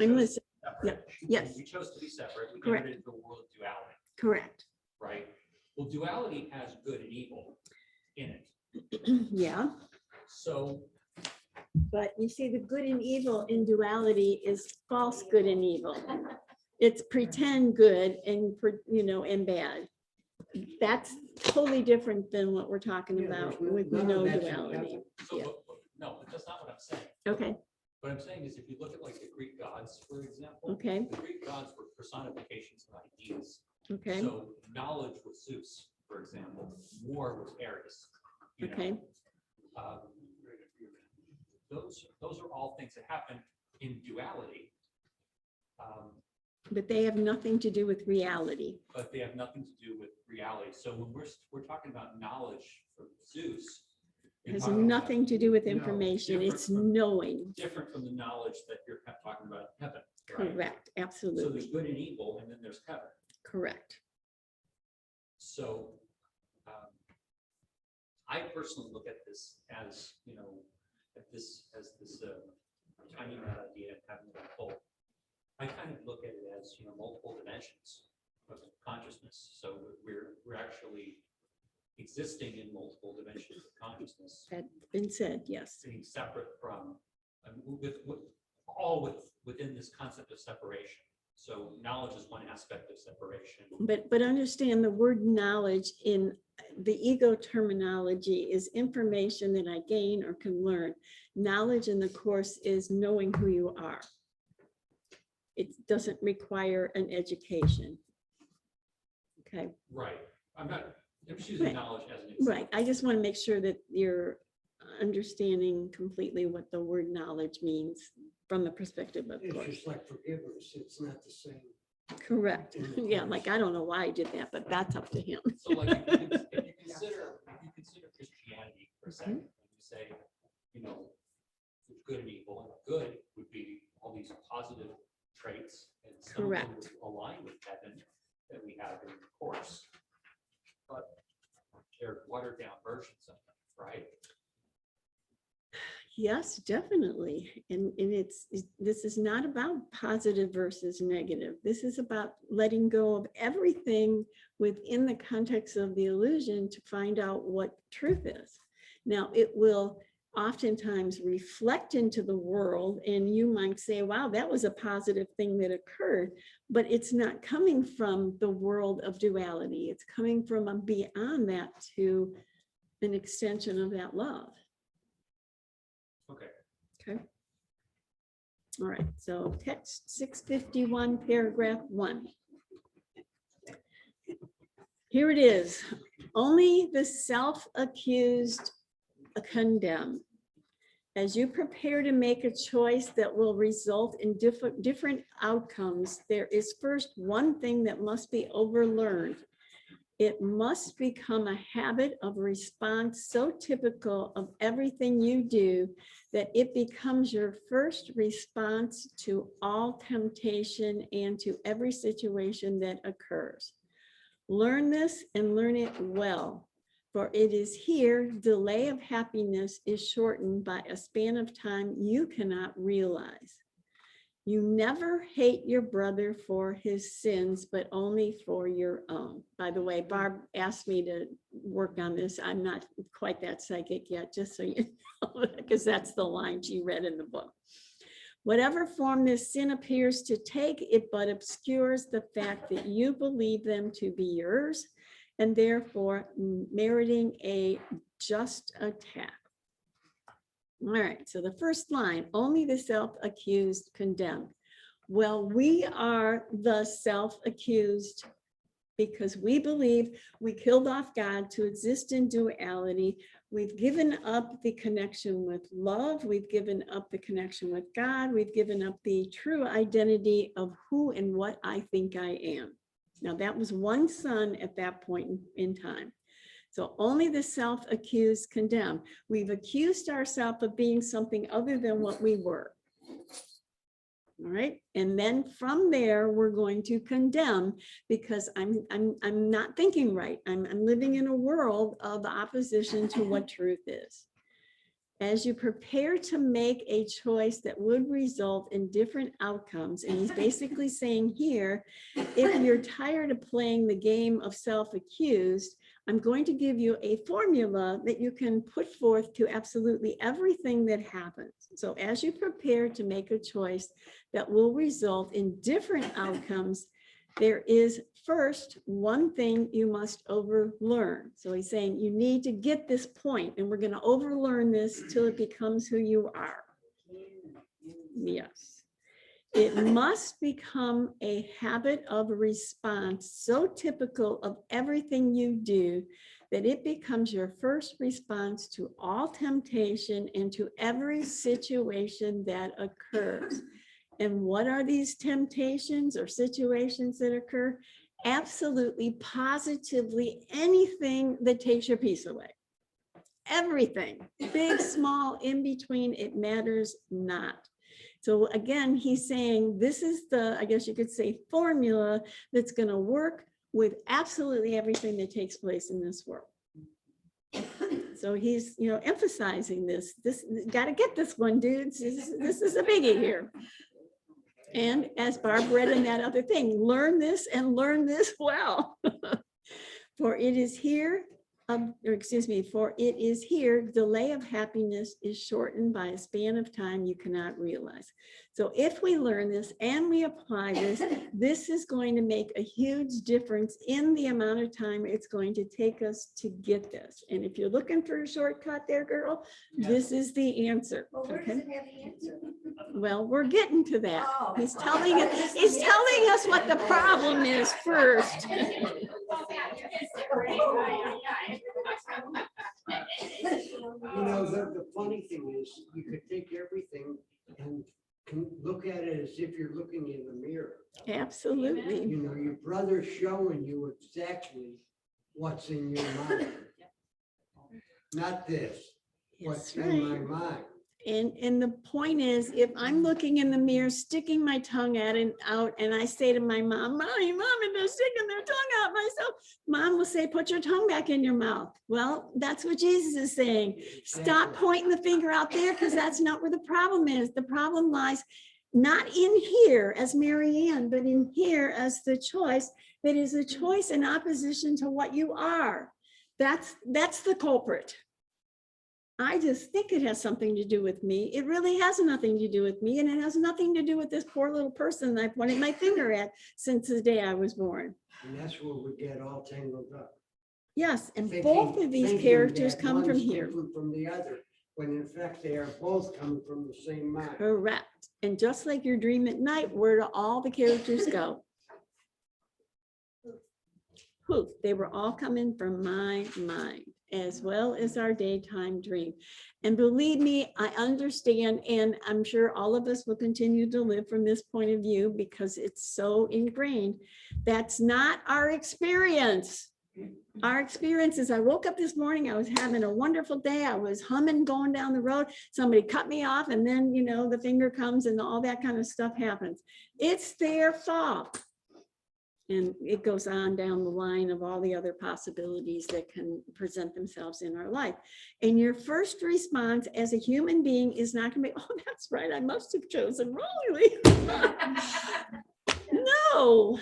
I'm listening. Yeah. separate. Yes. We chose to be separate. We Correct. entered into a world of duality, Correct. right? Well, duality has good and evil in it. Yeah. So, But you see, the good and evil in duality is false good and evil. It's pretend good and, and bad. That's totally different than what we're talking about with no duality. so Yeah. no, but that's not what I'm saying. Okay, What I'm saying is if you look at like the Greek gods, for example, okay, the Greek gods were personifications of ideas. okay, So knowledge was Zeus, for example, war was Ares. you know. okay. Um, Those are all things that happen in duality. But they have nothing to do with reality. But they have nothing to do with reality. So when we're talking about knowledge from Zeus, It you're has talking about nothing to do with information. different It's from- knowing. different from the knowledge that you're talking about in heaven. Right? Correct, So absolutely. there's good and evil, and then there's heaven. Correct. So I personally look at this as, as this tiny mad idea of having it unfold. I kind of look at it as, multiple dimensions of consciousness. So we're actually existing in multiple dimensions of consciousness, That's been said, yes. being separate from, within this concept of separation. So knowledge is one aspect of separation. But understand the word knowledge in the ego terminology is information that I gain or can learn. Knowledge in the course is knowing who you are. It doesn't require an education. Okay, Right. I'm just using Right. knowledge as an example. right. I just want to make sure that you're understanding completely what the word knowledge means from the perspective of It's course. just like forgiveness, it's not the same. Correct. Yeah, like I don't know why I did that, but that's up to him. So like if you consider Christianity for a second, and you say, there's good and evil, and good would be all these positive traits, and some of them Correct. would align with heaven that we have in the course. But they're watered down versions of them, right? Yes, definitely. And this is not about positive versus negative. This is about letting go of everything within the context of the illusion to find out what truth is. Now, it will oftentimes reflect into the world, and you might say, wow, that was a positive thing that occurred, but it's not coming from the world of duality. It's coming from beyond that to an extension of that love. Okay. Okay. All right, so text 651, paragraph 1. Here it is. Only the self-accused condemn. As you prepare to make a choice that will result in different outcomes, there is first one thing that must be overlearned. It must become a habit of response so typical of everything you do that it becomes your first response to all temptation and to every situation that occurs. Learn this and learn it well, for it is here delay of happiness is shortened by a span of time you cannot realize. You never hate your brother for his sins, but only for your own. By the way, Barb asked me to work on this. I'm not quite that psychic yet, just so you know, because that's the line she read in the book. Whatever form this sin appears to take, it but obscures the fact that you believe them to be yours and therefore meriting a just attack. All right, so the first line, only the self-accused condemn. Well, we are the self-accused because we believe we killed off God to exist in duality. We've given up the connection with love. We've given up the connection with God. We've given up the true identity of who and what I think I am. Now, that was one son at that point in time. So only the self-accused condemn. We've accused ourselves of being something other than what we were. All right. And then from there, we're going to condemn because I'm not thinking right. I'm living in a world of opposition to what truth is. as you prepare to make a choice that would result in different outcomes. And he's basically saying here, if you're tired of playing the game of self-accused, I'm going to give you a formula that you can put forth to absolutely everything that happens. So as you prepare to make a choice that will result in different outcomes, there is first one thing you must overlearn. So he's saying you need to get this point, and we're going to overlearn this till it becomes who you are. Yes. It must become a habit of response so typical of everything you do that it becomes your first response to all temptation and to every situation that occurs. And what are these temptations or situations that occur? Absolutely, positively anything that takes your peace away. Everything, big, small, in between, it matters not. So again, he's saying this is the, I guess you could say, formula that's going to work with absolutely everything that takes place in this world. So he's, emphasizing this. This got to get this one, dudes. This is a biggie here. And as Barb read in that other thing, learn this and learn this well. For it is here, for it is here, delay of happiness is shortened by a span of time you cannot realize. So if we learn this and we apply this, this is going to make a huge difference in the amount of time it's going to take us to get this. And if you're looking for a shortcut there, girl, this is the answer. Well, where does it have the answer? Well, we're getting to that. Oh. He's telling us what the problem is first. The funny thing is, you could take everything and can look at it as if you're looking in the mirror. Absolutely. Your brother's showing you exactly what's in your mind. Not this, what's That's in my right. mind. And the point is, if I'm looking in the mirror, sticking my tongue out, and I say to my mom, Mom, and they're sticking their tongue out myself, Mom will say, put your tongue back in your mouth. Well, that's what Jesus is saying. Stop pointing the finger out there, because that's not where the problem is. The problem lies not in here as Mary Ann, but in here as the choice that is a choice in opposition to what you are. That's the culprit. I just think it has something to do with me. It really has nothing to do with me, and it has nothing to do with this poor little person I pointed my finger at since the day I was born. And that's where we get all tangled up. Yes, and Thinking- both of these thinking characters that come from one's here. different from the other, when in fact they are both coming from the same mind. Correct. And just like your dream at night, where do all the characters go? Poof, they were all coming from my mind, as well as our daytime dream. And believe me, I understand, and I'm sure all of us will continue to live from this point of view because it's so ingrained. That's not our experience. Our experience is I woke up this morning, I was having a wonderful day, I was humming going down the road, somebody cut me off, and then, the finger comes and all that kind of stuff happens. It's their fault. And it goes on down the line of all the other possibilities that can present themselves in our life. And your first response as a human being is not going to be, oh, that's right, I must have chosen wrongly. No.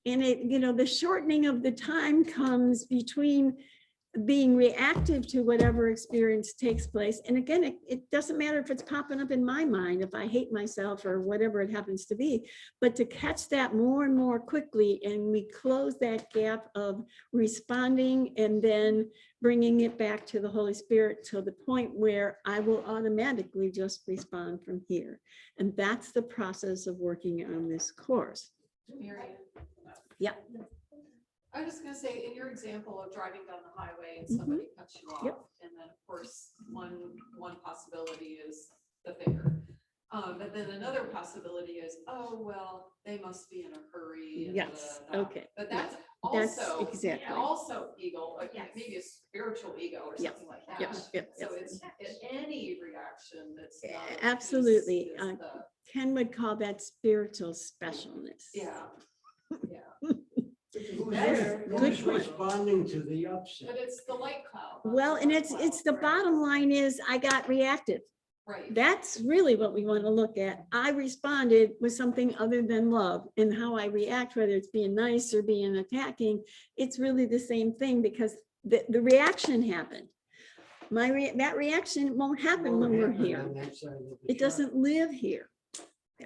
And the shortening of the time comes between being reactive to whatever experience takes place. And again, it doesn't matter if it's popping up in my mind, if I hate myself or whatever it happens to be, but to catch that more and more quickly, and we close that gap of responding and then bringing it back to the Holy Spirit to the point where I will automatically just respond from here. And that's the process of working on this course. Mary, Yeah. I was just gonna say, in your example of driving down the highway and somebody cuts you off, Yep. and then of course, one possibility is the finger. But then another possibility is, oh, well, they must be in a hurry. And Yes, da, da, da. okay. But that's That's also, exactly. also ego, like Yes. maybe a spiritual ego or Yep, something like that. yep, yep, So yep. it's any reaction that's not of peace Absolutely. is the- Ken would call that spiritual specialness. Yeah, yeah. Who's responding to the But upset? it's the light cloud. Well, and it's the bottom line is I got reactive. Right. That's really what we want to look at. I responded with something other than love, and how I react, whether it's being nice or being attacking, it's really the same thing, because the reaction happened. That reaction won't happen when we're here. On that side of the It shop. doesn't live here.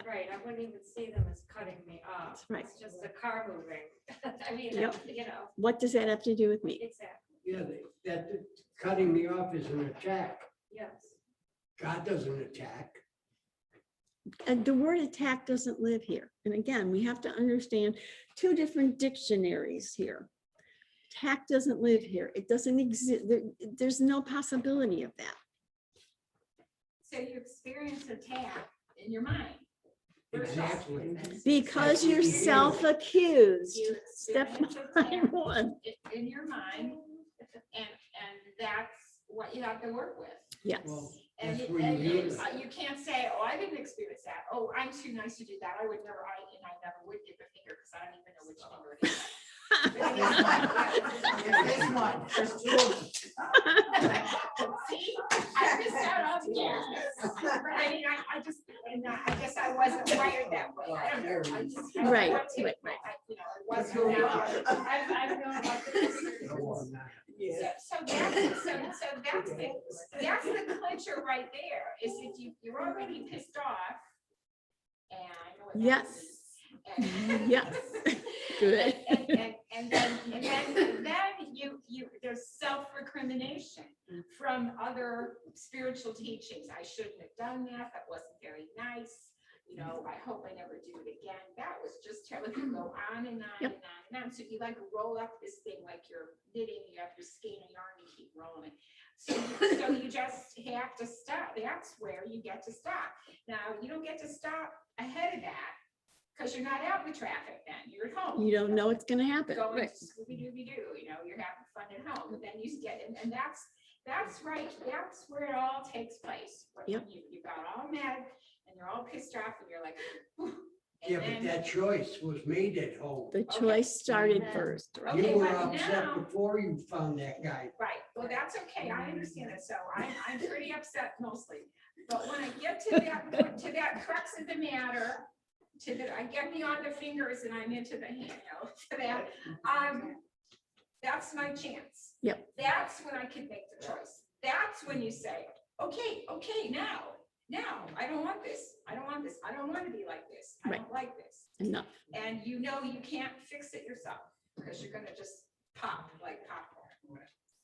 Right, I wouldn't even see them as cutting me off. That's right. It's just a car moving. I mean, Yep. you know, What does that have to do with me? exactly, Yeah, that cutting me off is an attack. yes. God doesn't attack. And the word attack doesn't live here. And again, we have to understand two different dictionaries here. Attack doesn't live here. It doesn't exist. There's no possibility of that. So you experience attack in your mind. Exactly. Because you're self-accused. You Step experience line attack one. in your mind, and that's what you have to work with. Yes. Well, And that's you, where and you you, use it. you can't say, oh, I didn't experience that. Oh, I'm too nice to do that. I would never, I never would give a finger because I don't even know which finger it is. There's one, there's two of them. See, I missed out on the I mean, I just, and I guess I wasn't wired that way. I don't know. I just. I Right, want to, right, you know, it wasn't that. I've known about this. No, I'm not. So that's the clincher right there, is if you're already pissed off. And I know what that Yes. is. And- Yes. Good. And then you, there's self-recrimination from other spiritual teachings. I shouldn't have done that. That wasn't very nice. You know, I hope I never do it again. That was just telling you go on and on Yep. and on and on. So you like roll up this thing like you're knitting, you have your skein of yarn, you keep rolling it. So you just have to stop. That's where you get to stop. Now, you don't get to stop ahead of that because you're not out in the traffic then. You're at home. You don't know what's going to happen. Going Right. Scooby-Dooby-Doo, you know, you're having fun at home, but then you get, and that's right, that's where it all takes place. When Yep. You got all mad and you're all pissed off and you're like, "Whew." And Yeah, but then- that choice was made at home. The Okay. choice started first. Right? Okay, You were but upset now- before you found that guy. Right, well, that's okay, I understand it, so I'm pretty upset mostly. But when I get to that crux of the matter, I get beyond the fingers and I'm into the hand, you know, to that, that's my chance. Yep. That's when I can make the choice. That's when you say, okay, now, I don't want this, I don't want to be like this, I don't like this. Enough. And you know you can't fix it yourself, because you're gonna just pop like popcorn.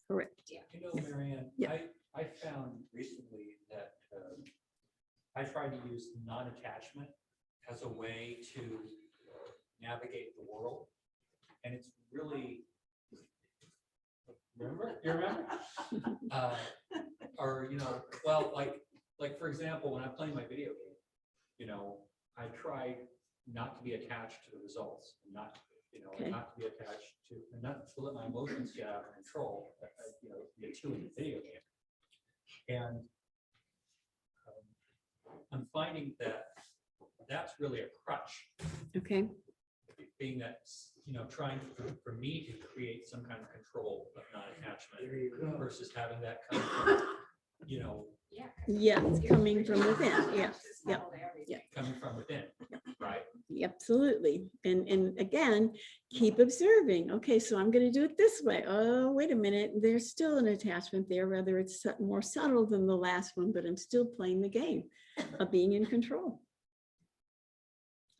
Correct. You know, Marianne, Yeah. I found recently that I tried to use non-attachment as a way to navigate the world. And it's really, you remember? Or, you know, well, like, for example, when I'm playing my video game, you know, I try not to be attached to the results, not, you know, Okay. not to be attached to, and not to let my emotions get out of control, you know, get too in the video game. And I'm finding that that's really a crutch, Okay. being that, you know, trying for me to create some kind of control of non-attachment There you go. versus having that come from, you know, Yeah. Yeah, it's coming from within. Yeah. Yep. Yeah. coming from within, right? Absolutely. And again, keep observing. Okay, so I'm going to do it this way. Oh, wait a minute. There's still an attachment there, whether it's more subtle than the last one, but I'm still playing the game of being in control.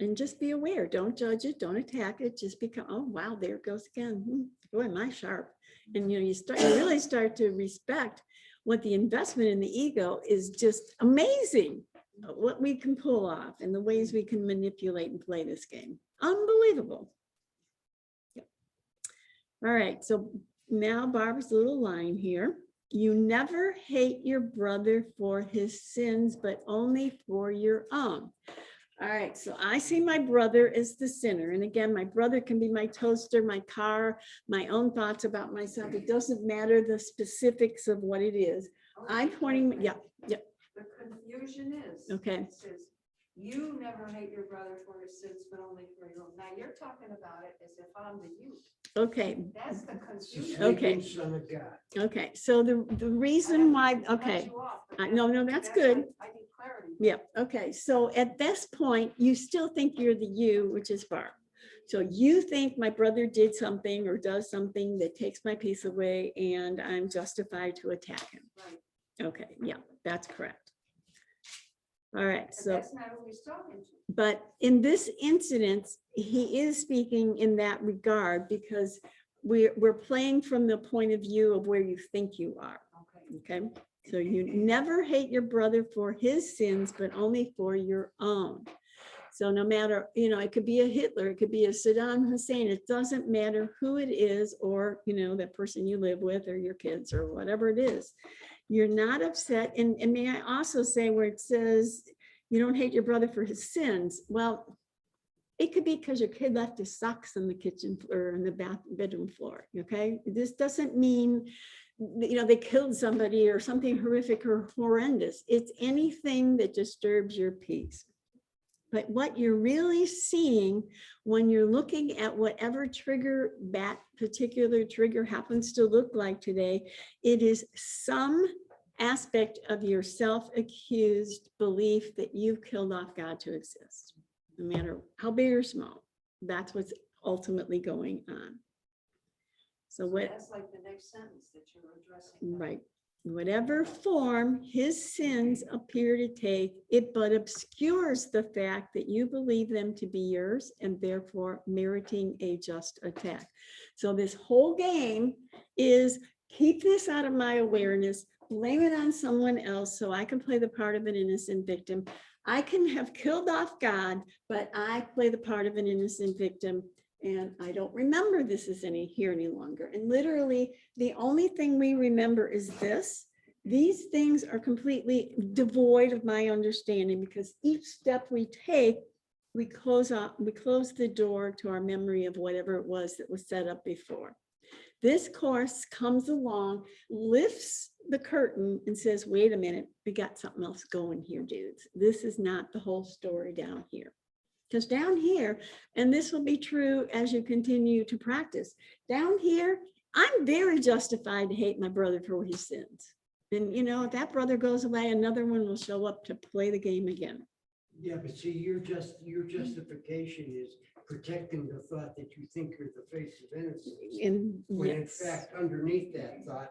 And just be aware. Don't judge it. Don't attack it. Just become, oh, wow, there it goes again. Boy, am I sharp. And you know, you really start to respect what the investment in the ego is. Just amazing what we can pull off and the ways we can manipulate and play this game. Unbelievable. Yep. All right, so now Barbara's little line here. You never hate your brother for his sins, but only for your own. All right, so I see my brother as the sinner. And again, my brother can be my toaster, my car, my own thoughts about myself. It doesn't matter the specifics of what it is. I'm pointing, yeah. The confusion is. Okay. it says, You never hate your brother for his sins, but only for your own. Now you're talking about it as if I'm the you. Okay, That's the It's the confusion. Okay. sleeping son of God. okay. So the reason why, Cut okay. you off, but No, no, that's good. I need clarity. Yeah, okay. So at this point, you still think you're the you, which is Barb. So you think my brother did something or does something that takes my peace away and I'm justified to attack him. Right. Okay, yeah, that's correct. All right, But so, that's not who he's talking to. but in this incident, he is speaking in that regard because we're playing from the point of view of where you think you are. Okay. Okay, so you never hate your brother for his sins, but only for your own. So no matter, it could be a Hitler, it could be a Saddam Hussein, it doesn't matter who it is, or, the person you live with or your kids or whatever it is. You're not upset. And may I also say where it says you don't hate your brother for his sins? Well, it could be because your kid left his socks on the kitchen or in the bedroom floor. Okay, this doesn't mean they killed somebody or something horrific or horrendous. It's anything that disturbs your peace. But what you're really seeing when you're looking at whatever trigger that particular trigger happens to look like today, it is some aspect of your self-accused belief that you've killed off God to exist, no matter how big or small. That's what's ultimately going on. So what? That's like the next sentence that you're addressing. Right. Whatever form his sins appear to take, it but obscures the fact that you believe them to be yours and therefore meriting a just attack. So this whole game is keep this out of my awareness, blame it on someone else so I can play the part of an innocent victim. I can have killed off God, but I play the part of an innocent victim. And I don't remember this is here any longer. And literally, the only thing we remember is this. These things are completely devoid of my understanding because each step we take, we close the door to our memory of whatever it was that was set up before. This course comes along, lifts the curtain and says, wait a minute, we got something else going here, dudes. This is not the whole story down here. Because down here, and this will be true as you continue to practice, down here, I'm very justified to hate my brother for his sins. And if that brother goes away, another one will show up to play the game again. Yeah, but see, your justification is protecting the thought that you think you're the face of innocence. And When in yes, fact, underneath that thought,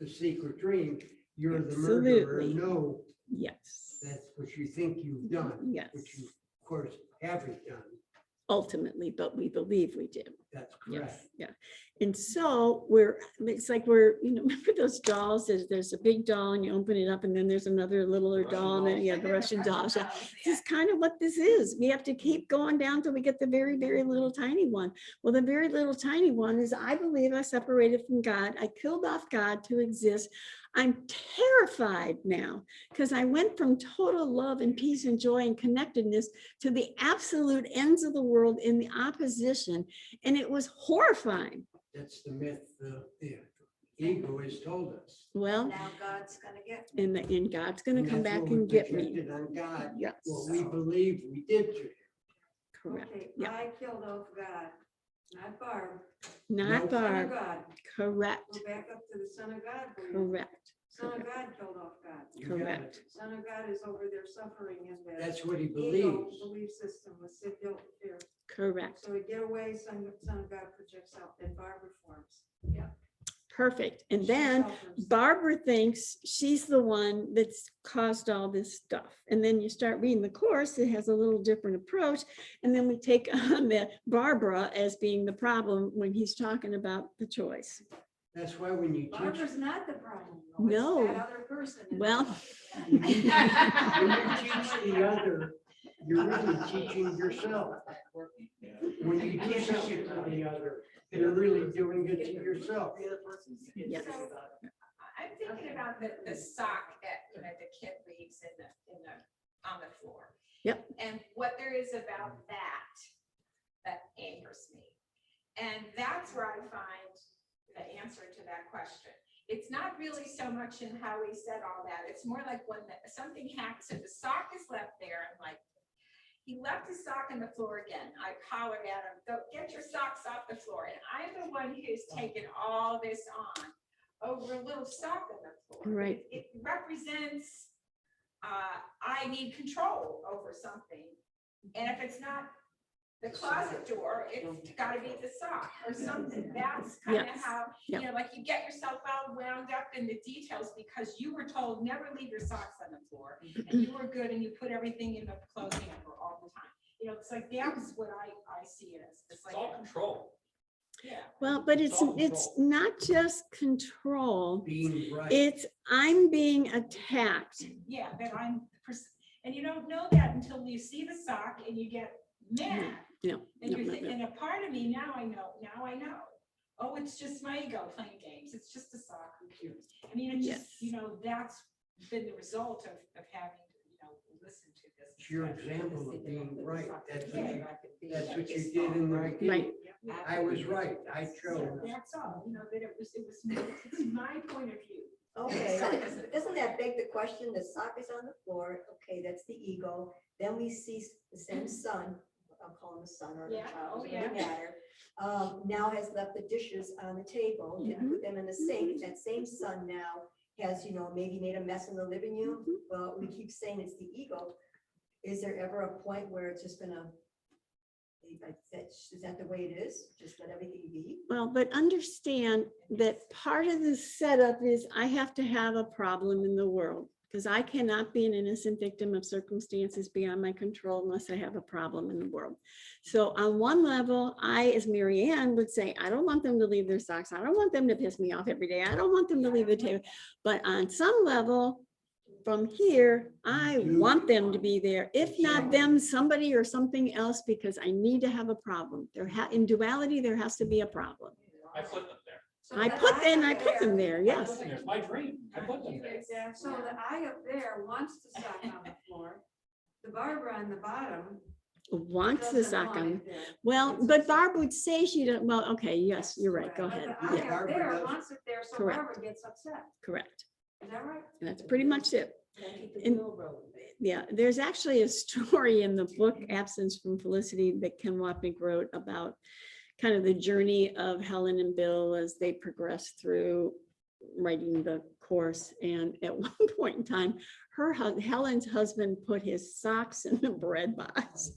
the secret dream, you're the murderer. Absolutely. No, yes, that's what you think you've done, yes, which you, of course, haven't done. ultimately, but we believe we do. That's Yes, correct. yeah. And so it's like remember those dolls, there's a big doll and you open it up and then there's another littler Russian doll and then dolls. the Russian dolls. Yeah. This is kind of what this is. We have to keep going down till we get the very, very little tiny one. Well, the very little tiny one is I believe I separated from God. I killed off God to exist. I'm terrified now because I went from total love and peace and joy and connectedness to the absolute ends of the world in the opposition. And it was horrifying. That's the myth the ego has told us. Well, Now God's gonna get me. and God's going to And come that's back what we and get me. projected on God, Yes, what we believe we did to him. correct. Okay, Yeah, I killed off God, not Barb. not No. Son of Barb. God. Correct, Go back up to the Son of God. belief. correct, Son of God killed off God. You got it. correct. Son of God is over there suffering in the That's what he ego believes. belief system with sick guilt and fear. Correct. So we get away, Son of God projects out, then Barb reforms. Yeah. Perfect. And She then suffers. Barbara thinks she's the one that's caused all this stuff. And then you start reading the course, it has a little different approach. And then we take on the Barbara as being the problem when he's talking about the choice. That's why when you teach, Barbara's not the problem. though. No. It's that other person. in Well, there. when you teach the other, you're really teaching yourself. When you teach something to the other, you're really doing it to yourself. yes. So, I'm thinking about the sock that, the kid leaves on the floor. Yep. And what there is about that angers me. And that's where I find the answer to that question. It's not really so much in how he said all that. It's more like when something happens, if the sock is left there, I'm like, He left his sock on the floor again. I hollered at him, go get your socks off the floor. And I'm the one who's taken all this on over a little sock on the floor. Right. It represents, I need control over something. And if it's not the closet door, it's gotta be the sock or something. That's kind of Yes. how, Yep. you know, like you get yourself all wound up in the details because you were told never leave your socks on the floor. And you were good and you put everything in the clothes hamper all the time. You know, it's like, that's what I see it as. It's It's all like, control. yeah. Well, but it's all it's control. not just control. Being right. It's I'm being attacked. Yeah, that and you don't know that until you see the sock and you get mad. No, And no, you're no, thinking, no. and a part of me, now I know. Oh, it's just my ego playing games. It's just a sock. Who cares? I mean, it's just, Yes. you know, that's been the result of having, you know, listened to this. It's your example of being right. That's what Yeah. you did in the Right. beginning. Yeah. I was right. I Yeah, chose. that's all, you know, that it's my point of view. Okay, doesn't that beg the question, the sock is on the floor, okay, that's the ego, then we see the same son, I'll call him a son or a Yeah, child, oh, doesn't yeah. really matter. Now has left the dishes on the table, didn't put them in the sink, that same son now has, you know, maybe made a mess in the living room, well, we keep saying it's the ego. Is there ever a point where it's just gonna, is that the way it is, just let everything be? Well, but understand that part of the setup is I have to have a problem in the world because I cannot be an innocent victim of circumstances beyond my control unless I have a problem in the world. So on one level, I, as Mary Ann would say, I don't want them to leave their socks. I don't want them to piss me off every day. I don't want them to leave the table. But on some level, from here, I want them to be there. If not them, somebody or something else, because I need to have a problem. In duality, there has to be a problem. I put them there. So I the put eye them up there, I yes. put them there. It's my dream. I put them there. So the eye up there wants the sock on the floor, the Barbara on the bottom. Wants the doesn't sock want on. it there. Well, It's- but Barb would say she don't, well, okay, yes, you're right, go But ahead. the eye Yeah, up there Barbara does. wants it there, so Correct. Barbara gets upset. correct. Is that right? That's pretty much it. And- Yeah, there's actually a story in the book Absence from Felicity that Ken Wapnick wrote about kind of the journey of Helen and Bill as they progress through writing the course. And at one point in time, Helen's husband put his socks in the bread box.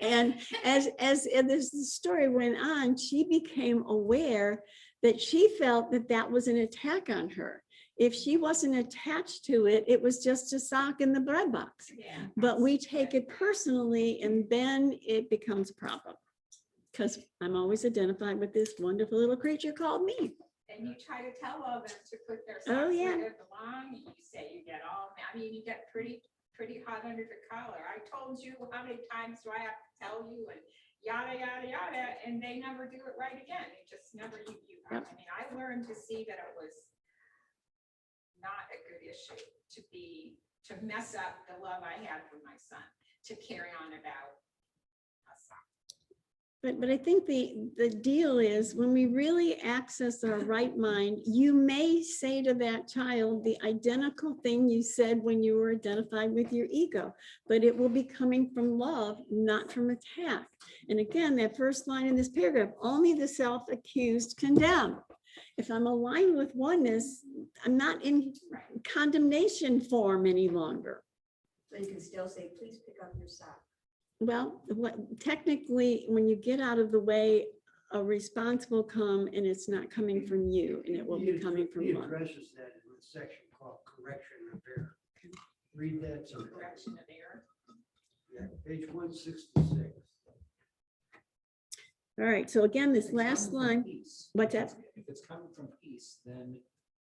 And as the story went on, she became aware that she felt that that was an attack on her. If she wasn't attached to it, it was just a sock in the bread box. Yeah. But we take it personally and then it becomes a problem. Because I'm always identified with this wonderful little creature called me. And you try to tell all them to put their Oh, socks yeah. where they belong, and you say you get all, I mean, you get pretty hot under the collar. I told you how many times do I have to tell you and yada, yada, yada, and they never do it right again. It just never, I Yep. mean, I learned to see that it was not a good issue to mess up the love I had for my son, to carry on about a son. But I think the deal is when we really access our right mind, you may say to that child the identical thing you said when you were identified with your ego, but it will be coming from love, not from attack. And again, that first line in this paragraph, only the self-accused condemn. If I'm aligned with oneness, I'm not in condemnation form any longer. So you can still say, please pick up your sock. Well, technically, when you get out of the way, a response will come and it's not coming from you and it will be coming from He love. addresses that in a section called correction of error. Read that sometime. Correction of error. Yeah, page 166. All right, so again, this If it's last coming from line, peace, what's that? If it's coming from peace, then,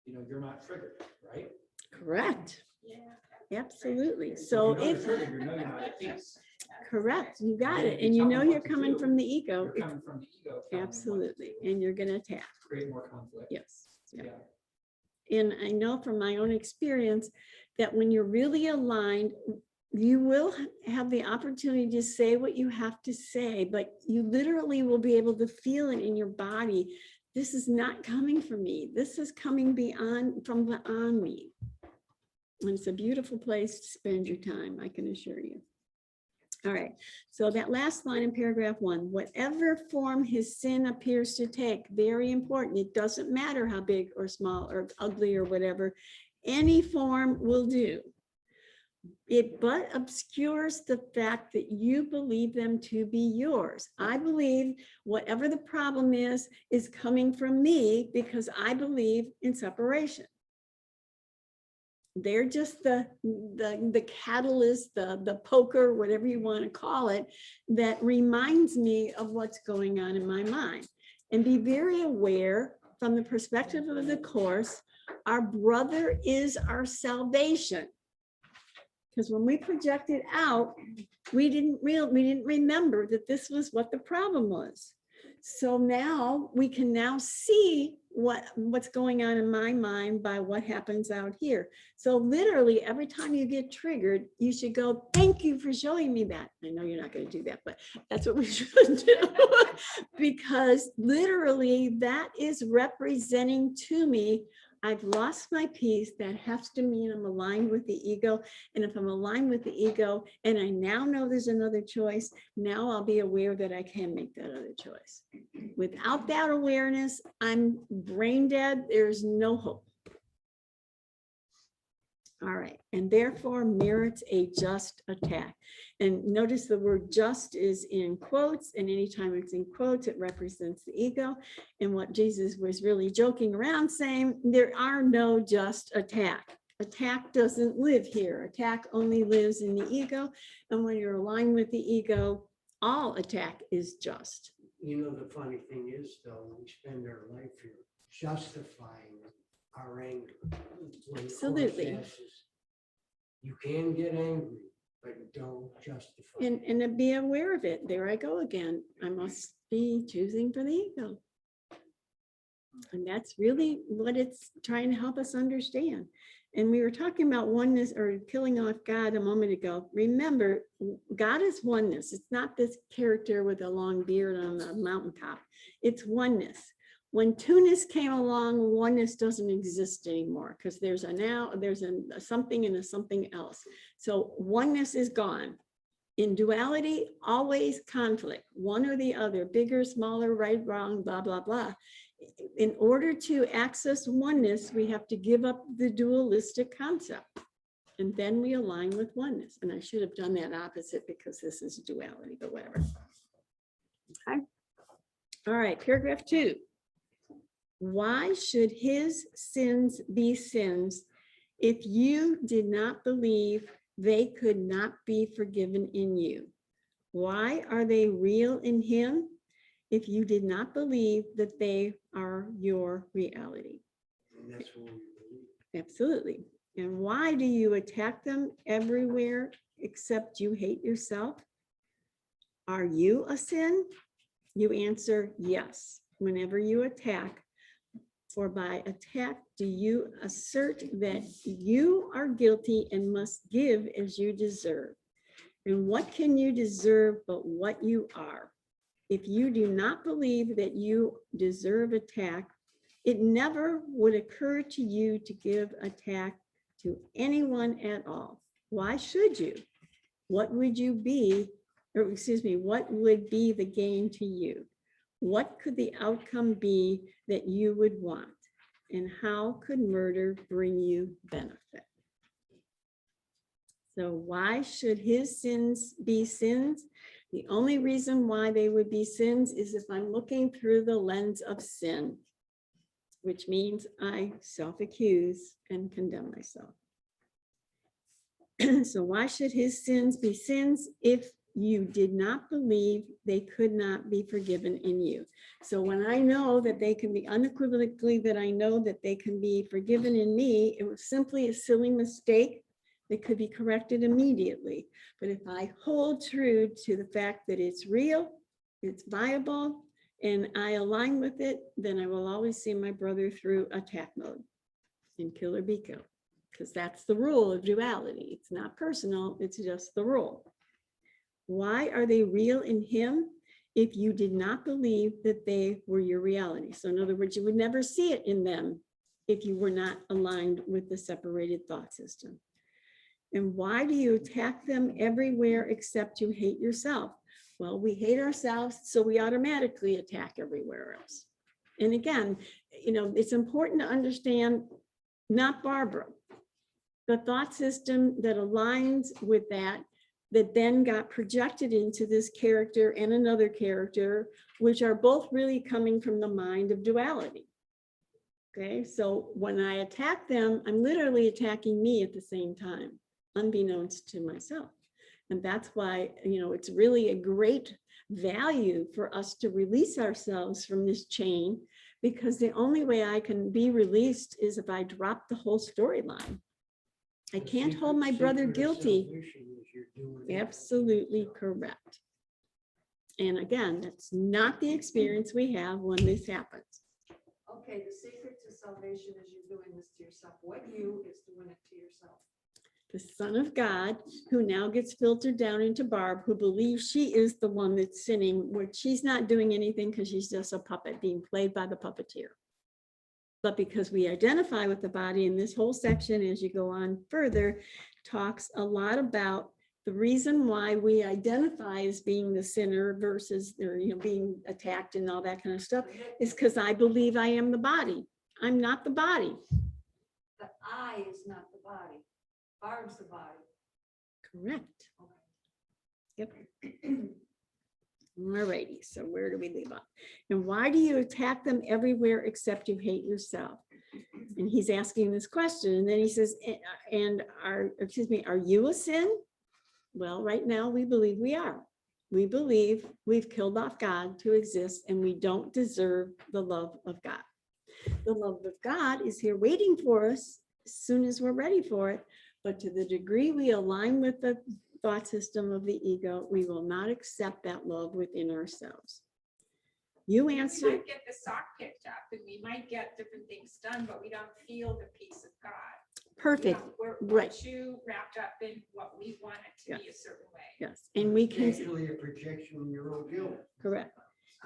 you're not triggered, right? Correct, Yeah. absolutely. So If you're if, triggered, you're not at peace. correct, you got And it. if you And you tell know them what you're to coming do, from the ego. You're coming from the ego. telling them what to Absolutely, do, and you're gonna attack. create more conflict. Yes. Yeah. Yeah. And I know from my own experience that when you're really aligned, you will have the opportunity to say what you have to say, but you literally will be able to feel it in your body. This is not coming from me. This is coming from beyond me. And it's a beautiful place to spend your time, I can assure you. All right, so that last line in paragraph 1, whatever form his sin appears to take, very important. It doesn't matter how big or small or ugly or whatever, any form will do. It but obscures the fact that you believe them to be yours. I believe whatever the problem is coming from me because I believe in separation. They're just the catalyst, the poker, whatever you want to call it, that reminds me of what's going on in my mind. And be very aware from the perspective of the Course, our brother is our salvation. Because when we projected out, we didn't remember that this was what the problem was. So now we can now see what's going on in my mind by what happens out here. So literally every time you get triggered, you should go, thank you for showing me that. I know you're not going to do that, but that's what we should do. Because literally that is representing to me, I've lost my peace. That has to mean I'm aligned with the ego. And if I'm aligned with the ego and I now know there's another choice, now I'll be aware that I can make that other choice. Without that awareness, I'm brain dead. There's no hope. All right, and therefore merits a just attack. And notice the word just is in quotes, and anytime it's in quotes, it represents the ego. And what Jesus was really joking around saying, there are no just attack. Attack doesn't live here. Attack only lives in the ego. And when you're aligned with the ego, all attack is just. You know, the funny thing is, though, we spend our life here justifying our anger. When the Course Absolutely. says, you can get angry, but don't justify. And to be aware of it. There I go again. I must be choosing for the ego. And that's really what it's trying to help us understand. And we were talking about oneness or killing off God a moment ago. Remember, God is oneness. It's not this character with a long beard on the mountaintop. It's oneness. When two-ness came along, oneness doesn't exist anymore because there's a now, there's a something and a something else. So oneness is gone. In duality, always conflict, one or the other, bigger, smaller, right, wrong, blah, blah, blah. In order to access oneness, we have to give up the dualistic concept. And then we align with oneness. And I should have done that opposite because this is duality, but whatever. Okay. All right, paragraph 2. Why should his sins be sins if you did not believe they could not be forgiven in you? Why are they real in him if you did not believe that they are your reality? And that's what we believe. Absolutely. And why do you attack them everywhere except you hate yourself? Are you a sin? You answer yes. Whenever you attack, for by attack do you assert that you are guilty and must give as you deserve. And what can you deserve but what you are? If you do not believe that you deserve attack, it never would occur to you to give attack to anyone at all. Why should you? What would you be, or excuse me, what would be the gain to you? What could the outcome be that you would want? And how could murder bring you benefit? So why should his sins be sins? The only reason why they would be sins is if I'm looking through the lens of sin, which means I self-accuse and condemn myself. So why should his sins be sins if you did not believe they could not be forgiven in you? So when I know that they can be unequivocally, that I know that they can be forgiven in me, it was simply a silly mistake that could be corrected immediately. But if I hold true to the fact that it's real, it's viable, and I align with it, then I will always see my brother through attack mode and kill or be killed, because that's the rule of duality. It's not personal, it's just the rule. Why are they real in him if you did not believe that they were your reality? So in other words, you would never see it in them if you were not aligned with the separated thought system. And why do you attack them everywhere except you hate yourself? Well, we hate ourselves, so we automatically attack everywhere else. And again, it's important to understand, not Barbara, the thought system that aligns with that then got projected into this character and another character, which are both really coming from the mind of duality. Okay, so when I attack them, I'm literally attacking me at the same time, unbeknownst to myself. And that's why, it's really a great value for us to release ourselves from this chain, because the only way I can be released is if I drop the whole storyline. I can't hold my brother guilty. Absolutely correct. And again, that's not the experience we have when this happens. Okay, the secret to salvation is you're doing this to yourself. What you is doing it to yourself. The Son of God, who now gets filtered down into Barb, who believes she is the one that's sinning, where she's not doing anything because she's just a puppet being played by the puppeteer. But because we identify with the body, and this whole section, as you go on further, talks a lot about the reason why we identify as being the sinner versus being attacked and all that kind of stuff, is because I believe I am the body. I'm not the body. The I is not the body. Barb's the body. Correct. Yep. Alrighty, so where do we leave off? And why do you attack them everywhere except you hate yourself? And he's asking this question, and then he says, are you a sin? Well, right now we believe we are. We believe we've killed off God to exist, and we don't deserve the love of God. The love of God is here waiting for us as soon as we're ready for it. But to the degree we align with the thought system of the ego, we will not accept that love within ourselves. You We answered. might get the sock picked up and we might get different things done, but we don't feel the peace of God. Perfect. We're Right. too wrapped up in what we want it to be a certain way. Yes, and we can. Actually, a projection of your own guilt Correct.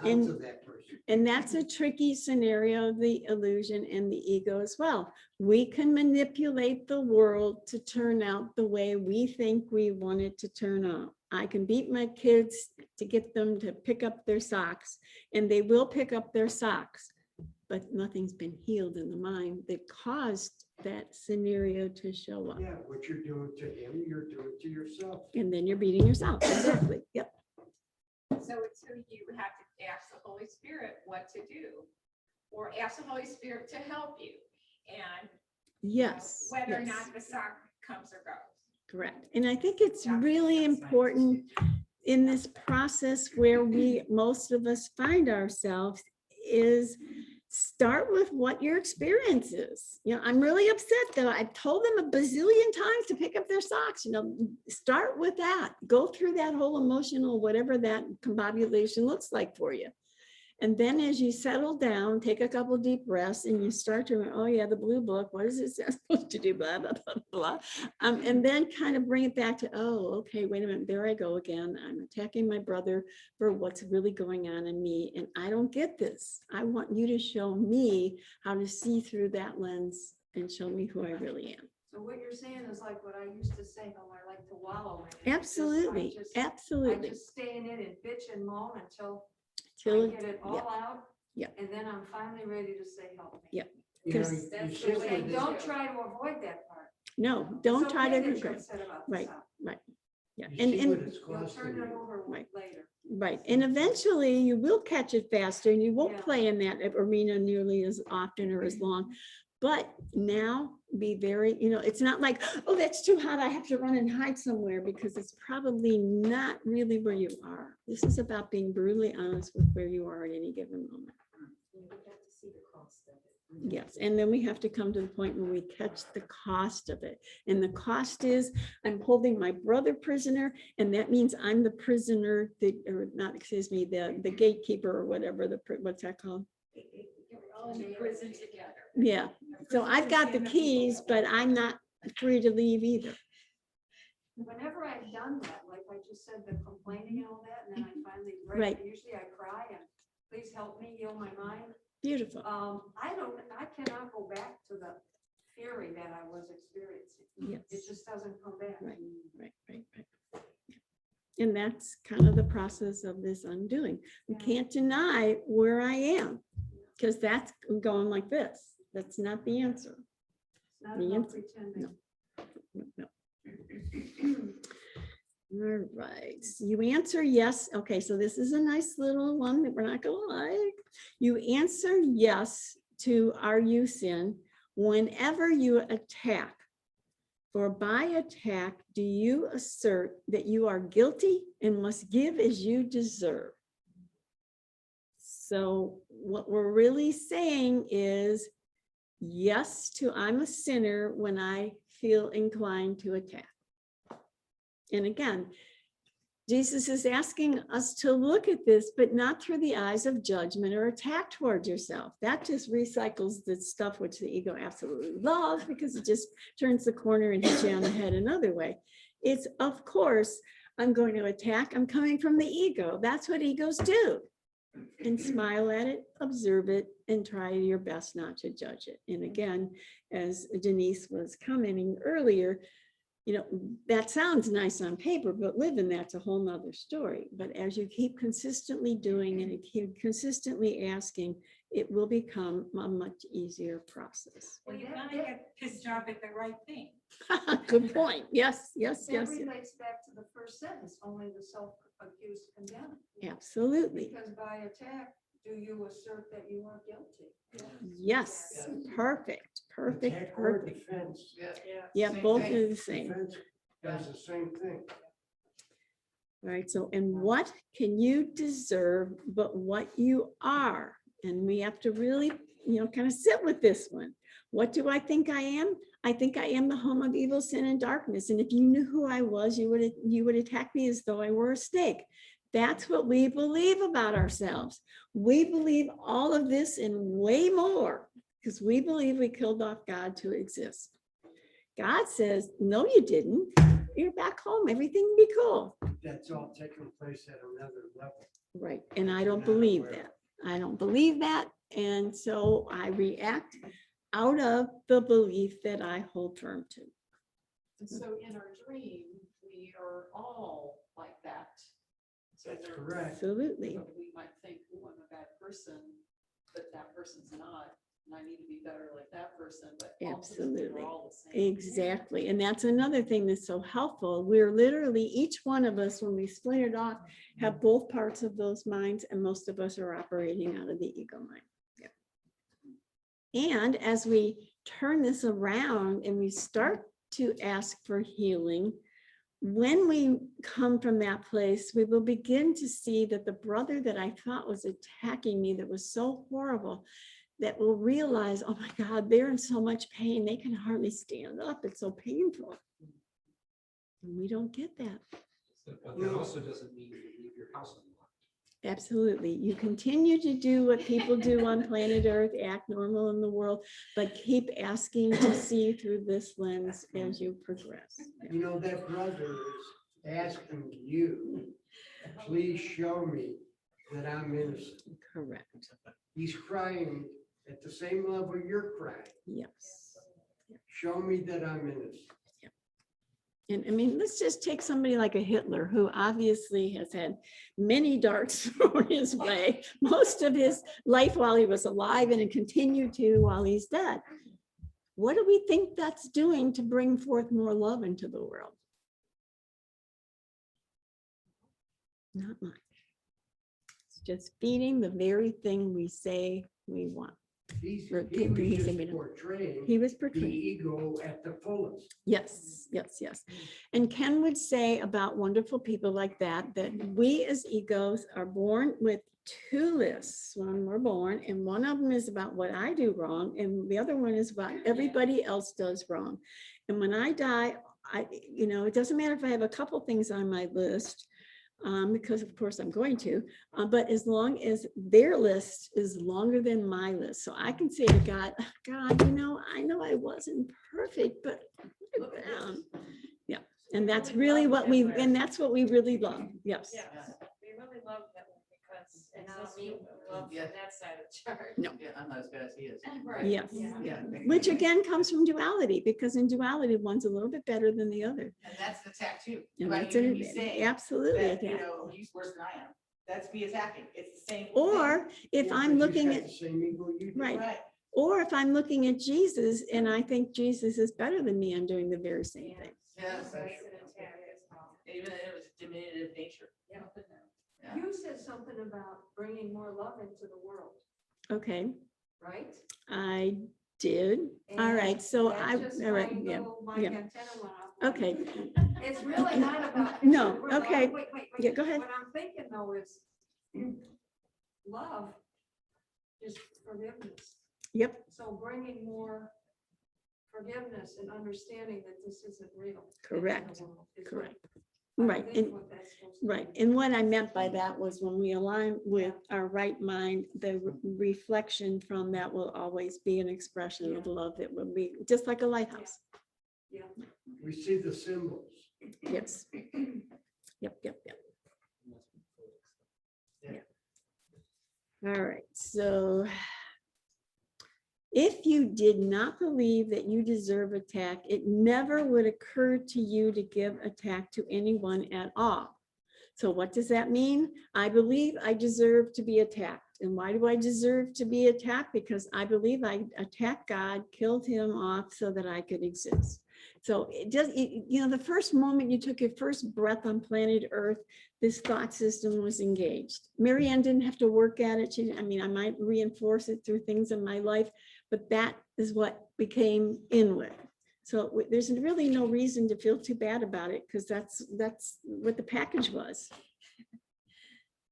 onto that person. And that's a tricky scenario, the illusion and the ego as well. We can manipulate the world to turn out the way we think we want it to turn out. I can beat my kids to get them to pick up their socks, and they will pick up their socks, but nothing's been healed in the mind that caused that scenario to show up. Yeah, what you're doing to him, you're doing to yourself. And then you're beating yourself. Exactly. Yep. So it's who you have to ask the Holy Spirit what to do, or ask the Holy Spirit to help you. And Yes. whether or yes. not the sock comes or goes. Correct. And I think it's really important in this process where most of us find ourselves is start with what your experience is. I'm really upset that I've told them a bazillion times to pick up their socks. Start with that. Go through that whole emotional, whatever that combobulation looks like for you. And then as you settle down, take a couple of deep breaths and you start to, oh yeah, the blue book, what is it supposed to do, blah, blah, blah, blah. And then kind of bring it back to, oh, okay, wait a minute, there I go again. I'm attacking my brother for what's really going on in me. And I don't get this. I want you to show me how to see through that lens and show me who I really am. So what you're saying is like what I used to say, how I like to wallow in it. Absolutely, I absolutely. just stay in it and bitch and moan until Till, I get it all yeah. out. Yeah. And then I'm finally ready to say, help me. Yeah. You know, Because you that's sit the way with And this- don't try to avoid that part. no, don't It's try okay to. that you're upset about the Right, sock. right. Yeah. you And, see and what it's You'll costing turn it you. over Right. later. right. And eventually you will catch it faster and you won't Yeah. play in that arena nearly as often or as long. But now be very, it's not like, oh, that's too hot. I have to run and hide somewhere, because it's probably not really where you are. This is about being brutally honest with where you are at any given moment. You have to see the cost of it. Yes, and then we have to come to the point where we catch the cost of it. And the cost is I'm holding my brother prisoner, and that means I'm the prisoner, the gatekeeper or whatever, what's that called? You're all in prison together. Yeah, so I've got the keys, but I'm not free to leave either. Whenever I've done that, like I just said, the complaining and all that, and then I finally break, Right. usually I cry and please help me heal my mind. Beautiful. I cannot go back to the fearing that I was experiencing. Yes. It just doesn't come back. Right. Right. And that's kind of the process of this undoing. We can't deny where I am, because that's going like this. That's not the answer. It's not The about answer- pretending. No. All right, you answer yes. Okay, so this is a nice little one that we're not gonna like. You answer yes to "Are you sin?" whenever you attack. For by attack, do you assert that you are guilty and must give as you deserve? So what we're really saying is yes to "I'm a sinner" when I feel inclined to attack. And again, Jesus is asking us to look at this, but not through the eyes of judgment or attack towards yourself. That just recycles the stuff which the ego absolutely loves, because it just turns the corner and hits you on the head another way. It's, of course, I'm going to attack. I'm coming from the ego. That's what egos do. And smile at it, observe it, and try your best not to judge it. And again, as Denise was commenting earlier, you know, that sounds nice on paper, but living that's a whole nother story. But as you keep consistently doing and keep consistently asking, it will become a much easier process. Well, you gotta get pissed off at the right thing. Good point. Yes, yes, That yes, yes. relates back to the first sentence, only the self-accused condemn. Absolutely. Because by attack, do you assert that you are guilty? Yes, perfect, perfect, Attack or perfect. defense. Yeah, Same both thing. are the same. Defense does the same thing. Right, so, and what can you deserve but what you are? And we have to really, you know, kind of sit with this one. What do I think I am? I think I am the home of evil, sin, and darkness. And if you knew who I was, you would attack me as though I were a snake. That's what we believe about ourselves. We believe all of this and way more, because we believe we killed off God to exist. God says, no, you didn't. You're back home. Everything will be cool. That's all taking place at another level. Right, and I don't Not believe aware. that. I don't believe that. And so I react out of the belief that I hold firm to. And so in our dream, we are all like that. So That's there- correct. Absolutely. but we might think, oh, I'm a bad person, but that person's not, and I need to be better like that person, but ultimately Absolutely. we're all the same. Exactly. And that's another thing that's so helpful. We're literally, each one of us, when we split it off, have both parts of those minds, and most of us are operating out of the ego mind. Yeah. And as we turn this around and we start to ask for healing, when we come from that place, we will begin to see that the brother that I thought was attacking me, that was so horrible, that will realize, oh my God, they're in so much pain. They can hardly stand up. It's so painful. And we don't get that. But that also doesn't mean you leave your house unlocked. Absolutely. You continue to do what people do on planet Earth, act normal in the world, but keep asking to see through this lens as you progress. You know, that brother is asking you, please show me that I'm innocent. Correct. He's crying at the same level you're crying. Yes. Show me that I'm innocent. And I mean, let's just take somebody like a Hitler, who obviously has had many darts thrown his way, most of his life while he was alive, and continued to while he's dead. What do we think that's doing to bring forth more love into the world? Not much. It's just feeding the very thing we say we want. He Or was didn't he say just we don't? portraying He was the portraying. ego at the fullest. Yes, yes, yes. And Ken would say about wonderful people like that, that we as egos are born with two lists when we're born, and one of them is about what I do wrong, and the other one is about everybody else does wrong. And when I die, it doesn't matter if I have a couple things on my list, because of course I'm going to, but as long as their list is longer than my list. So I can say to God, God, I know I wasn't perfect, but look at them. Yeah. And that's really what we really love. Yes. Yes, we really love Hitler because And I'll meet love Yeah. from that side of the chart. No. Yeah, I'm not as bad as he is. Right. Yes, Yeah. which again comes from duality, because in duality, one's a little bit better than the other. And that's an attack too. And Right, that's you hear me say absolutely that, you attack. know, he's worse than I am. That's me attacking. It's the same. Or if Yeah, I'm but looking he's at, got the same ego you do. right. Right. or if I'm looking at Jesus and I think Jesus is better than me, I'm doing the very same thing. Yes, That's an attack as well. even it was diminutive nature. Yeah. Yeah. You said something about bringing more love into the world, Okay, right? I did. All right, And so that I, just all right, my yeah, little- My yeah. antenna went off. Okay, It's really not about. No, fixing the world. okay. Wait. Yeah, go ahead. What I'm thinking though is love is forgiveness. yep, So bringing more forgiveness and understanding that this isn't real. into the Correct, world is what correct. I Right, think and what that's supposed to right, be. and what I meant by that was when we align with our right mind, the reflection from that will always be an expression of love that will be just like a lighthouse. Yeah. We see the symbols. Yes. Yep. All right, so if you did not believe that you deserve attack, it never would occur to you to give attack to anyone at all. So what does that mean? I believe I deserve to be attacked. And why do I deserve to be attacked? Because I believe I attacked God, killed him off so that I could exist. So it does, you know, the first moment you took your first breath on planet Earth, this thought system was engaged. Marianne didn't have to work at it. I mean, I might reinforce it through things in my life, but that is what became inward. So there's really no reason to feel too bad about it, because that's what the package was.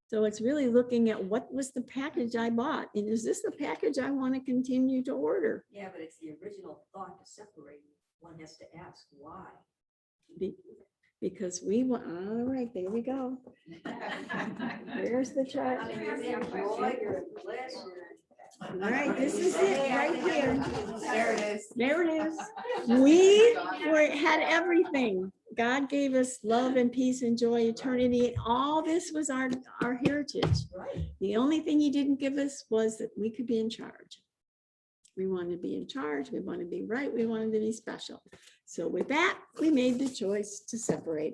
So it's really looking at what was the package I bought, and is this the package I want to continue to order? Yeah, but it's the original thought to separate. One has to ask why. Because we want, all right, there we go. There's the chart. I mean, you're in joy, you're in bliss, All right, this is it right here. There it is. There it is. We had everything. God gave us love and peace and joy, eternity. And all this was our heritage. right? The only thing he didn't give us was that we could be in charge. We wanted to be in charge. We wanted to be right. We wanted to be special. So with that, we made the choice to separate.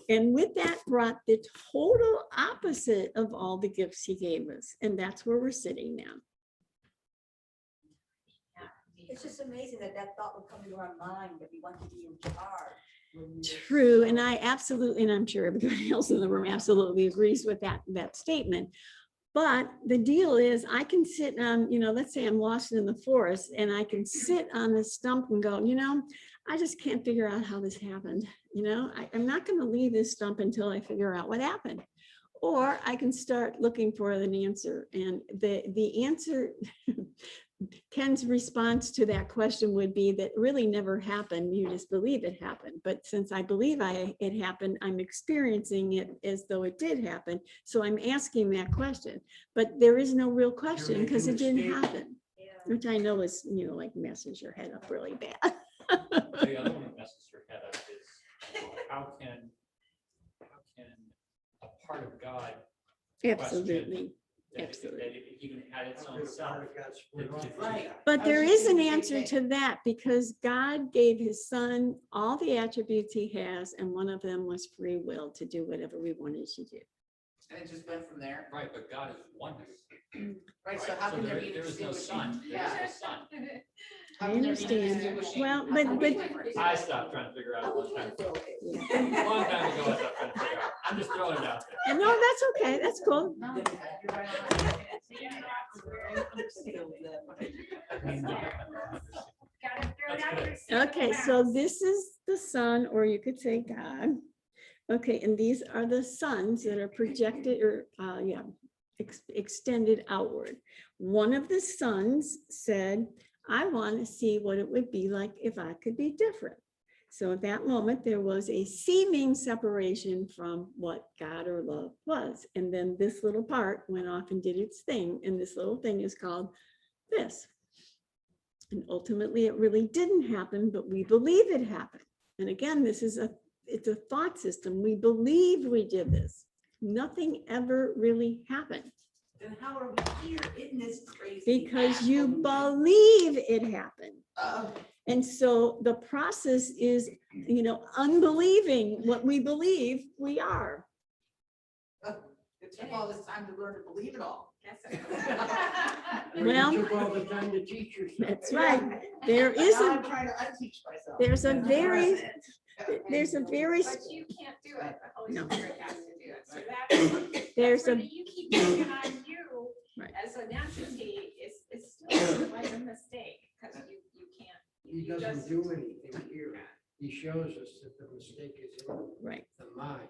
And with that brought the total opposite of all the gifts he gave us. And that's where we're sitting now. It's just amazing that that thought would come into our mind, that we want to be in charge. when we were True, so- and I absolutely, and I'm sure everybody else in the room absolutely agrees with that statement. But the deal is, I can sit on, you know, let's say I'm lost in the forest, and I can sit on the stump and go, you know, I just can't figure out how this happened. You know, I'm not going to leave this stump until I figure out what happened. Or I can start looking for an answer, and the answer, Ken's response to that question would be that really never happened. You just believe it happened. But since I believe it happened, I'm experiencing it as though it did happen. So I'm asking that question, but there is no real question because it didn't happen, Yeah. which I know is, you know, like messes your head up really bad. The other one that messes your head up is how can a part of God Absolutely. that Absolutely. it even had its own self? Part of God's split off. Right. But I there was just is an thinking the answer same to that, because God gave his son all the attributes he has, and one of them was free will to do whatever we wanted to do. And it just went from there. Right, but God is oneness. Right, so how can there be an there is no extinguishing? son, there is Yeah. no son. How I can there be an understand. extinguishing? Well, How but- can but- we difference? I stopped trying to figure out a long time ago. A long time ago, I stopped trying to figure out. I'm just throwing it out there. And no, that's okay. That's cool. No, you're right Okay, so this is the sun, or you could say God. Okay, and these are the suns that are projected or extended outward. One of the sons said, I want to see what it would be like if I could be different. So at that moment, there was a seeming separation from what God or love was. And then this little part went off and did its thing. And this little thing is called this. And ultimately, it really didn't happen, but we believe it happened. And again, it's a thought system. We believe we did this. Nothing ever really happened Then how are we here? Isn't this crazy? because you believe it happened. Oh, And so the process is, unbelieving what we believe we are. it took all this time to learn to believe it all. Well, You took all the time to teach yourself. That's right. There is Now I'm a, trying to unteach myself. there's a And very, present. there's a very, But you can't do it, the Holy No. Spirit has to do it, so that's. There's that's a- where you keep taking on you Right. as an entity, it's still like a mistake, because you can't. He you doesn't just- do anything here. He shows us that the mistake is in right. the mind.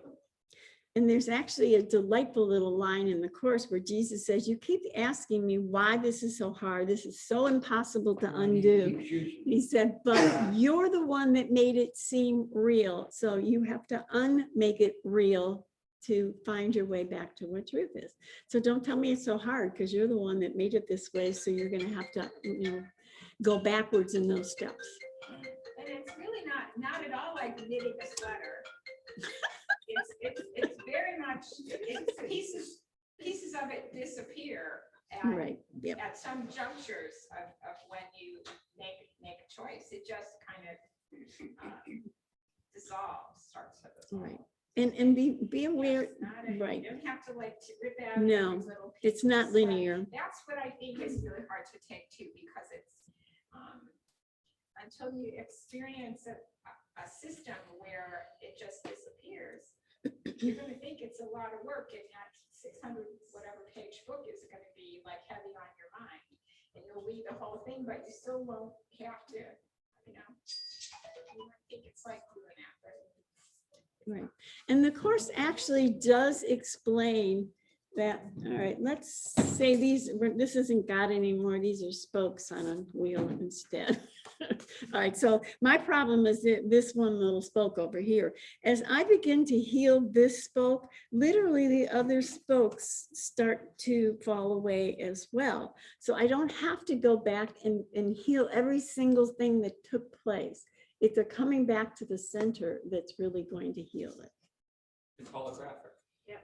And there's actually a delightful little line in the course where Jesus says, you keep asking me why this is so hard. This is so impossible to undo. He said, but you're the one that made it seem real. So you have to unmake it real to find your way back to what truth is. So don't tell me it's so hard because you're the one that made it this way. So you're going to have to, go backwards in those steps. And it's really not at all like knitting a sweater. It's very much, it's pieces of it disappear Right. Yep. at some junctures of when you make a choice. It just kind of dissolves, starts to dissolve. Right. And be aware, It's not a- right. You don't have to like to rip out. No, every little it's piece, not but linear. That's what I think is really hard to take too, because it's, until you experience a system where it just disappears, you're gonna think it's a lot of work, and that 600 whatever page book is gonna be like heavy on your mind. And you'll read the whole thing, but you still won't have to, you might think it's like doing that, but Right. And the course actually does explain that, all right, let's say this isn't God anymore. These are spokes on a wheel instead. All right, so my problem is that this one little spoke over here. As I begin to heal this spoke, literally the other spokes start to fall away as well. So I don't have to go back and heal every single thing that took place. It's a coming back to the center that's really going to heal it. It's holographic. Yeah.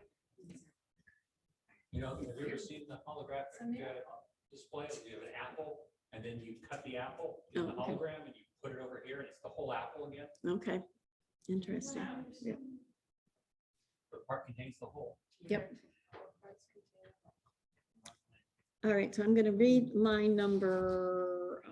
Have you ever seen the holographic It's a miracle. display? You have an apple, and then you cut the apple in the Oh, okay. hologram, and you put it over here, and it's the whole apple again. Okay, interesting. Wow. Yeah. The part contains the whole. Yep. All right, so I'm going to read line number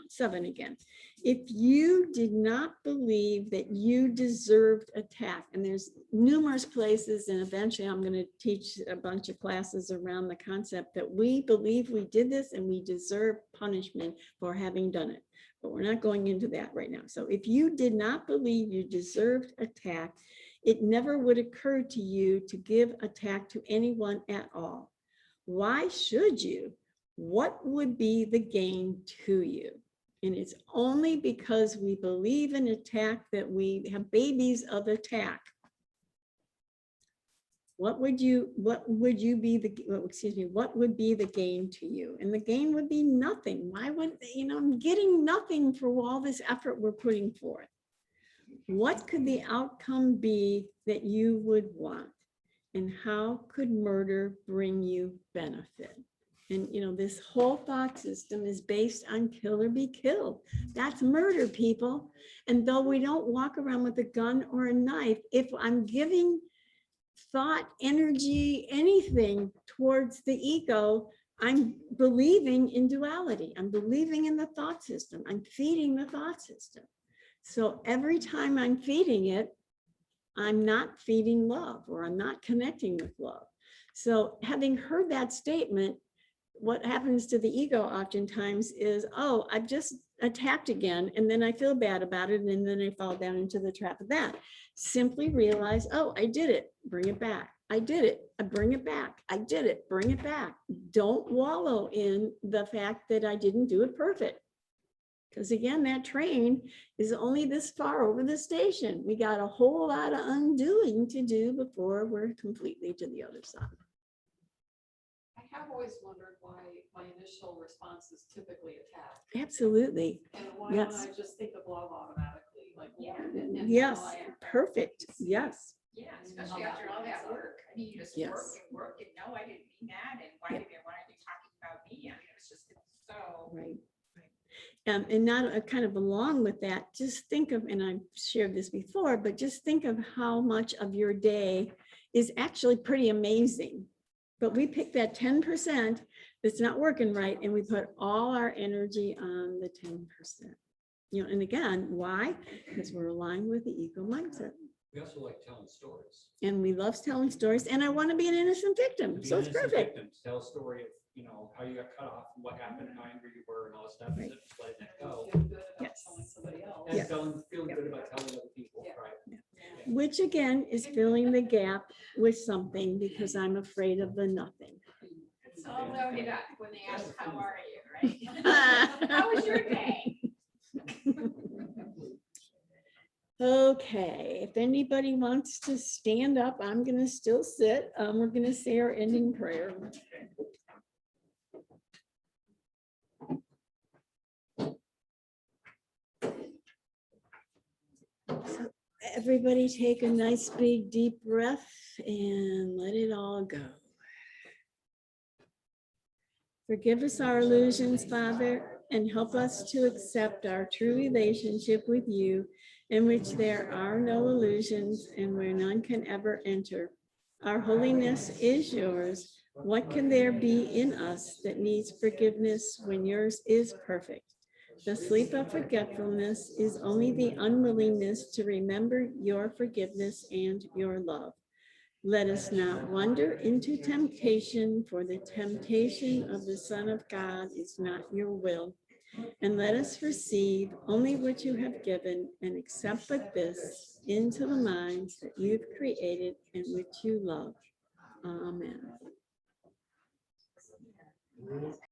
7 again. If you did not believe that you deserved attack, and there's numerous places, and eventually I'm going to teach a bunch of classes around the concept that we believe we did this and we deserve punishment for having done it. But we're not going into that right now. So if you did not believe you deserved attack, it never would occur to you to give attack to anyone at all. Why should you? What would be the gain to you? And it's only because we believe in attack that we have babies of attack. What would be the gain to you? And the gain would be nothing. Why would, I'm getting nothing for all this effort we're putting forth. What could the outcome be that you would want? And how could murder bring you benefit? And this whole thought system is based on kill or be killed. That's murder, people. And though we don't walk around with a gun or a knife, if I'm giving thought, energy, anything towards the ego, I'm believing in duality. I'm believing in the thought system. I'm feeding the thought system. So every time I'm feeding it, I'm not feeding love, or I'm not connecting with love. So having heard that statement, what happens to the ego oftentimes is, oh, I've just attacked again, and then I feel bad about it, and then I fall down into the trap of that. Simply realize, oh, I did it, bring it back. I did it, I bring it back. I did it, bring it back. Don't wallow in the fact that I didn't do it perfect. Because again, that train is only this far over the station. We got a whole lot of undoing to do before we're completely to the other side. I have always wondered why my initial response is typically attack. Absolutely. And why Yes. don't I just think of love automatically? Like, Yeah. and Yes, now I am. perfect. Yes. Yeah, especially after all that work. I mean, you just Yes. work and no, I didn't mean that. And why Yeah. did they want to be talking about me? I mean, it was just so. Right. And not kind of along with that, just think of, and I've shared this before, but just think of how much of your day is actually pretty amazing. But we pick that 10% that's not working right, and we put all our energy on the 10%. You know, and again, why? Because we're aligned with the ego mindset. We also like telling stories. And we love telling stories, and I want to be an innocent victim, Be so it's innocent perfect. victims, tell a story of, how you got cut off, and what happened, how angry you were, and all that stuff, and Right. just letting it go. Feel good about Yes. telling somebody else. And Yes. feeling good about telling other people, Yeah. right? Which again is filling the gap with something because I'm afraid of the nothing. It's all loaded up when they ask, how are you, right? How was your day? Okay, if anybody wants to stand up, I'm gonna still sit. We're gonna say our ending prayer. So everybody take a nice big deep breath and let it all go. Forgive us our illusions, Father, and help us to accept our true relationship with you, in which there are no illusions and where none can ever enter. Our holiness is yours. What can there be in us that needs forgiveness when yours is perfect? The sleep of forgetfulness is only the unwillingness to remember your forgiveness and your love. Let us not wander into temptation, for the temptation of the Son of God is not your will. And let us receive only what you have given and accept but this into the minds that you've created and which you love. Amen.